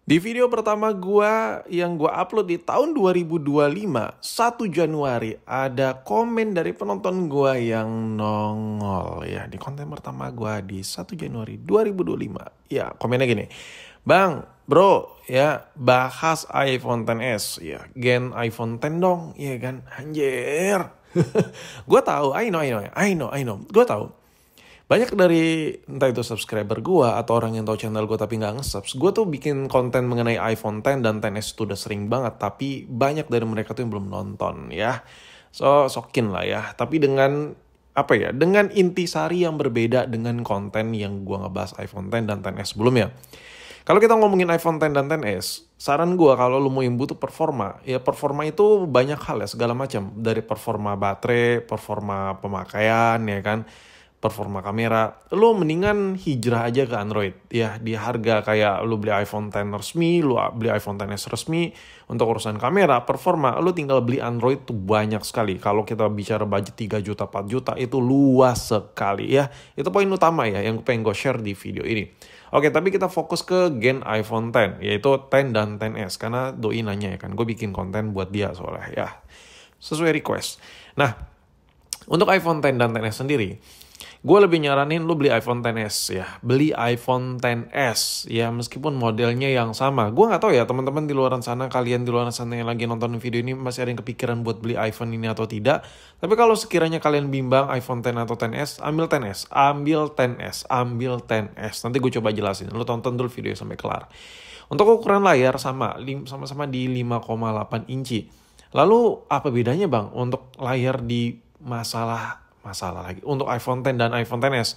Di video pertama yang gua upload di tahun 2025, 1 Januari, ada komen dari penonton gua yang nongol ya. Di konten pertama gua di 1 Januari 2025. Ya, komennya gini. Bang, bro, ya bahas iPhone XS ya. Gen iPhone X dong, ya kan? Anjir. Gua tahu, I know. Gua tahu. Banyak dari entah itu subscriber gue atau orang yang tahu channel gue tapi nggak nge-subs, gue tuh bikin konten mengenai iPhone X dan XS itu udah sering banget, tapi banyak dari mereka tuh yang belum nonton ya. Sokin lah ya, tapi dengan dengan intisari yang berbeda dengan konten yang gue ngebahas iPhone X dan XS sebelumnya. Kalau kita ngomongin iPhone X dan XS, saran gue kalau lu mau yang butuh performa, ya performa itu banyak hal ya, segala macam. Dari performa baterai, performa pemakaian ya kan, performa kamera, lo mendingan hijrah aja ke Android ya. Di harga kayak lo beli iPhone X resmi, lo beli iPhone XS resmi, untuk urusan kamera, performa, lo tinggal beli Android tuh banyak sekali. Kalau kita bicara budget 3 juta, 4 juta itu luas sekali ya. Itu poin utama ya yang pengen gue share di video ini. Oke, tapi kita fokus ke gen iPhone X, yaitu X dan XS, karena doi nanya ya kan, gue bikin konten buat dia soalnya ya, sesuai request. Nah, untuk iPhone X dan XS sendiri, gue lebih nyaranin lu beli iPhone XS ya. Beli iPhone XS ya, meskipun modelnya yang sama. Gue gak tahu ya teman-teman di luar sana, kalian di luar sana yang lagi nonton video ini masih ada yang kepikiran buat beli iPhone ini atau tidak. Tapi kalau sekiranya kalian bimbang iPhone X atau XS, ambil XS. Ambil XS. Nanti gue coba jelasin. Lu tonton dulu video sampai kelar. Untuk ukuran layar sama-sama di 5,8 inci. Lalu apa bedanya bang untuk layar di masalah lagi untuk iPhone X dan iPhone XS?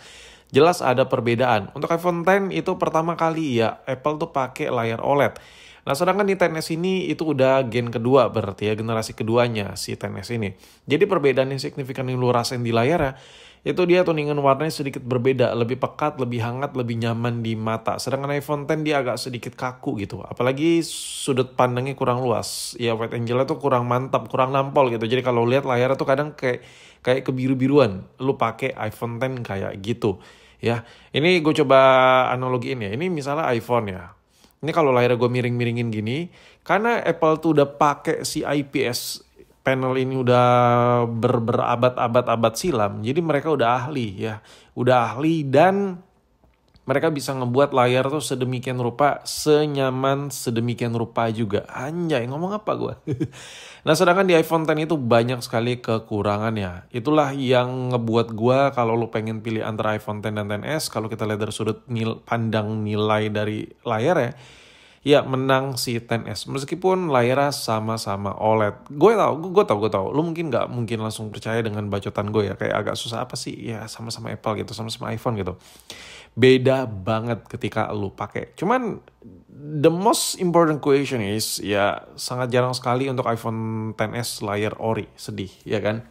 Jelas ada perbedaan. Untuk iPhone X itu pertama kali ya Apple tuh pakai layar OLED. Nah, sedangkan di XS ini itu udah gen kedua, berarti ya generasi keduanya si XS ini. Jadi perbedaan yang signifikan yang lu rasain di layar ya, itu dia tuningan warnanya sedikit berbeda, lebih pekat, lebih hangat, lebih nyaman di mata. Sedangkan iPhone X dia agak sedikit kaku gitu. Apalagi sudut pandangnya kurang luas. Ya wide angle-nya tuh kurang mantap, kurang nampol gitu. Jadi kalau lihat layar tuh kadang kayak kebiru-biruan. Lu pakai iPhone X kayak gitu. Ya, ini gue coba analogiin ya. Ini misalnya iPhone ya. Ini kalau layar gue miring-miringin gini, karena Apple tuh udah pakai si IPS panel ini udah berabad-abad silam. Jadi mereka udah ahli ya. Udah ahli dan mereka bisa ngebuat layar tuh sedemikian rupa, senyaman sedemikian rupa juga. Anjay, ngomong apa gue? Nah, sedangkan di iPhone X itu banyak sekali kekurangannya. Itulah yang ngebuat gue kalau lu pengen pilih antara iPhone X dan XS, kalau kita lihat dari sudut pandang nilai dari layar ya menang si XS. Meskipun layarnya sama-sama OLED. Gue tahu. Lu mungkin nggak mungkin langsung percaya dengan bacotan gue ya. Kayak agak susah apa sih? Ya sama-sama Apple gitu, sama-sama iPhone gitu. Beda banget ketika lu pakai. Cuman the most important question is ya sangat jarang sekali untuk iPhone XS layar ori. Sedih ya kan?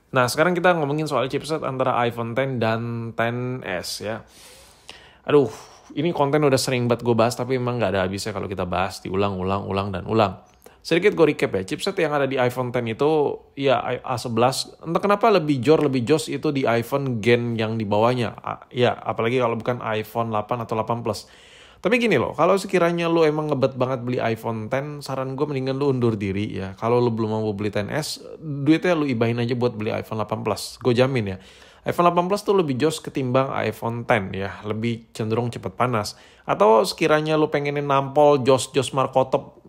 Nah, sekarang kita ngomongin soal chipset antara iPhone X dan XS ya. Aduh, ini konten udah sering banget gue bahas, tapi emang gak ada habisnya kalau kita bahas diulang. Sedikit gue recap ya, chipset yang ada di iPhone X itu ya A11, entah kenapa lebih jos itu di iPhone gen yang di bawahnya. Ya, apalagi kalau bukan iPhone 8 atau 8 Plus. Tapi gini loh, kalau sekiranya lu emang ngebet banget beli iPhone X, saran gue mendingan lu undur diri ya. Kalau lu belum mau beli XS, duitnya lu ibahin aja buat beli iPhone 8 Plus. Gue jamin ya. iPhone 8 Plus tuh lebih jos ketimbang iPhone X ya, lebih cenderung cepet panas. Atau sekiranya lu pengenin nampol jos markotop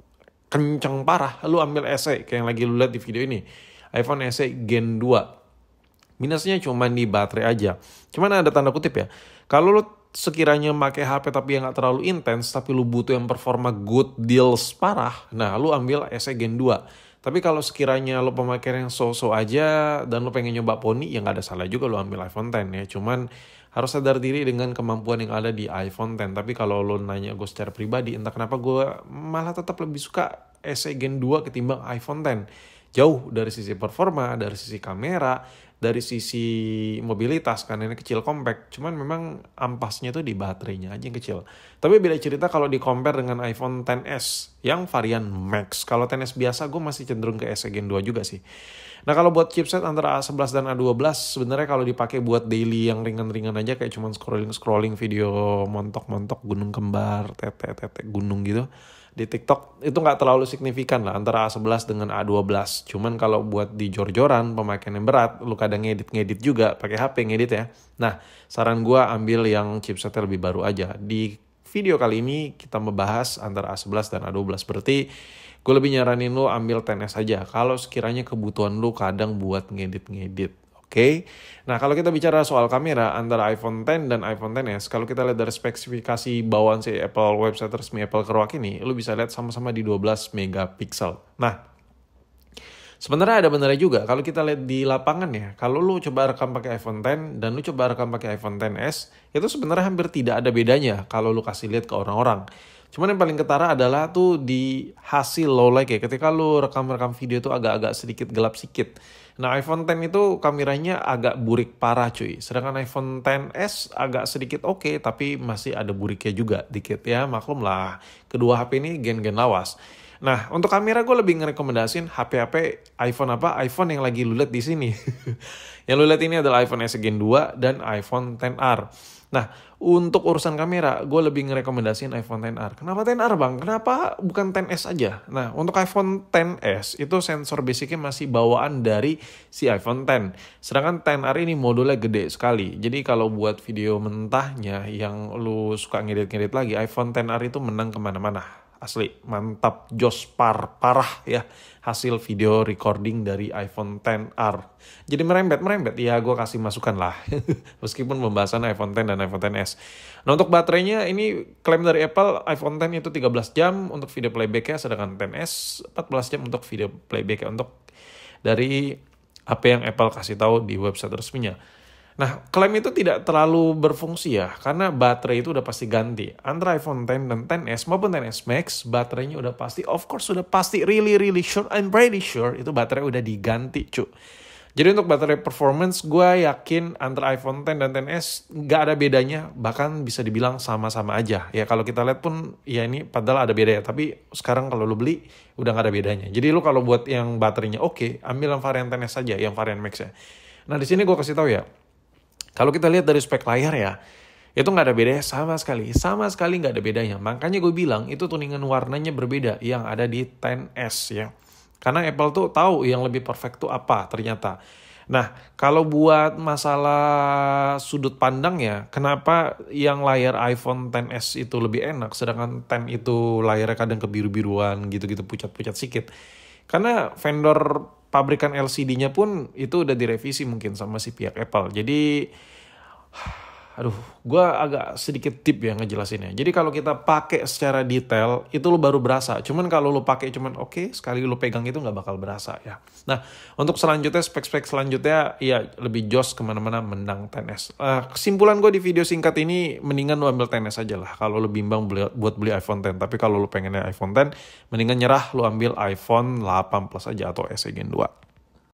kenceng parah, lu ambil SE kayak yang lagi lu lihat di video ini. iPhone SE Gen 2. Minusnya cuma di baterai aja. Cuman ada tanda kutip ya. Kalau lu sekiranya pakai HP tapi yang gak terlalu intens, tapi lu butuh yang performa good deals parah, nah lu ambil SE Gen 2. Tapi kalau sekiranya lo pemakaian yang so-so aja dan lo pengen nyoba poni, ya nggak ada salah juga lo ambil iPhone X ya. Cuman harus sadar diri dengan kemampuan yang ada di iPhone X. Tapi kalau lo nanya gue secara pribadi, entah kenapa gue malah tetap lebih suka SE Gen 2 ketimbang iPhone X. Jauh dari sisi performa, dari sisi kamera, dari sisi mobilitas karena ini kecil compact, cuman memang ampasnya tuh di baterainya aja yang kecil. Tapi beda cerita kalau di compare dengan iPhone XS yang varian Max. Kalau XS biasa gue masih cenderung ke SE Gen 2 juga sih. Nah kalau buat chipset antara A11 dan A12 sebenarnya kalau dipakai buat daily yang ringan-ringan aja kayak cuman scrolling video montok-montok gunung kembar, tete gunung gitu di TikTok itu nggak terlalu signifikan lah antara A11 dengan A12. Cuman kalau buat di jor-joran pemakaian yang berat, lu kadang ngedit juga pakai HP ngedit ya. Nah, saran gua ambil yang chipsetnya lebih baru aja. Di video kali ini kita membahas antara A11 dan A12. Berarti gue lebih nyaranin lu ambil XS aja kalau sekiranya kebutuhan lu kadang buat ngedit. Oke. Nah, kalau kita bicara soal kamera antara iPhone X dan iPhone XS, kalau kita lihat dari spesifikasi bawaan si Apple website resmi Apple keluar ini, lu bisa lihat sama-sama di 12 megapiksel. Nah, sebenarnya ada benernya juga kalau kita lihat di lapangan ya. Kalau lu coba rekam pakai iPhone X dan lu coba rekam pakai iPhone XS, itu sebenarnya hampir tidak ada bedanya kalau lu kasih lihat ke orang-orang. Cuman yang paling ketara adalah tuh di hasil low light ya. Ketika lu rekam-rekam video tuh agak-agak sedikit gelap sedikit. Nah iPhone X itu kameranya agak burik parah cuy. Sedangkan iPhone XS agak sedikit oke, tapi masih ada buriknya juga dikit ya. Maklum lah, kedua HP ini gen-gen lawas. Nah untuk kamera gue lebih ngerekomendasin HP iPhone yang lagi lu lihat di sini. Yang lu lihat ini adalah iPhone SE Gen 2 dan iPhone XR. Nah, untuk urusan kamera, gue lebih ngerekomendasiin iPhone XR. Kenapa XR bang? Kenapa bukan XS aja? Nah, untuk iPhone XS, itu sensor basicnya masih bawaan dari si iPhone X. Sedangkan XR ini modulnya gede sekali. Jadi kalau buat video mentahnya yang lu suka ngedit-ngedit lagi, iPhone XR itu menang kemana-mana. Asli, mantap, jos parah ya hasil video recording dari iPhone XR. Jadi merembet, ya gue kasih masukan lah. Meskipun pembahasan iPhone X dan iPhone XS. Nah untuk baterainya ini klaim dari Apple, iPhone X itu 13 jam untuk video playback-nya, sedangkan XS 14 jam untuk video playback-nya untuk dari apa yang Apple kasih tahu di website resminya. Nah, klaim itu tidak terlalu berfungsi ya, karena baterai itu udah pasti ganti. Antara iPhone X dan XS maupun XS Max, baterainya udah pasti, of course sudah pasti, really sure, I'm pretty sure, itu baterai udah diganti, cu. Jadi untuk baterai performance, gue yakin antara iPhone X dan XS nggak ada bedanya, bahkan bisa dibilang sama-sama aja. Ya kalau kita lihat pun, ya ini padahal ada bedanya, tapi sekarang kalau lu beli, udah nggak ada bedanya. Jadi lu kalau buat yang baterainya oke, ambil yang varian XS saja, yang varian Max ya. Nah di sini gue kasih tahu ya, kalau kita lihat dari spek layar ya, itu nggak ada bedanya sama sekali nggak ada bedanya. Makanya gue bilang itu tuningan warnanya berbeda yang ada di XS ya. Karena Apple tuh tahu yang lebih perfect tuh apa ternyata. Nah, kalau buat masalah sudut pandang ya, kenapa yang layar iPhone XS itu lebih enak, sedangkan X itu layarnya kadang kebiru-biruan gitu-gitu pucat-pucat sedikit. Karena vendor pabrikan LCD-nya pun itu udah direvisi mungkin sama si pihak Apple. Jadi, gue agak sedikit deep ya ngejelasinnya. Jadi kalau kita pakai secara detail, itu lo baru berasa. Cuman kalau lo pakai cuman oke, sekali lo pegang itu nggak bakal berasa ya. Nah, untuk selanjutnya, spek-spek selanjutnya, ya lebih jos kemana-mana menang XS. Kesimpulan gue di video singkat ini, mendingan lo ambil XS aja lah. Kalau lo bimbang buat beli iPhone X. Tapi kalau lo pengennya iPhone X, mendingan nyerah lo ambil iPhone 8 Plus aja atau SE Gen 2.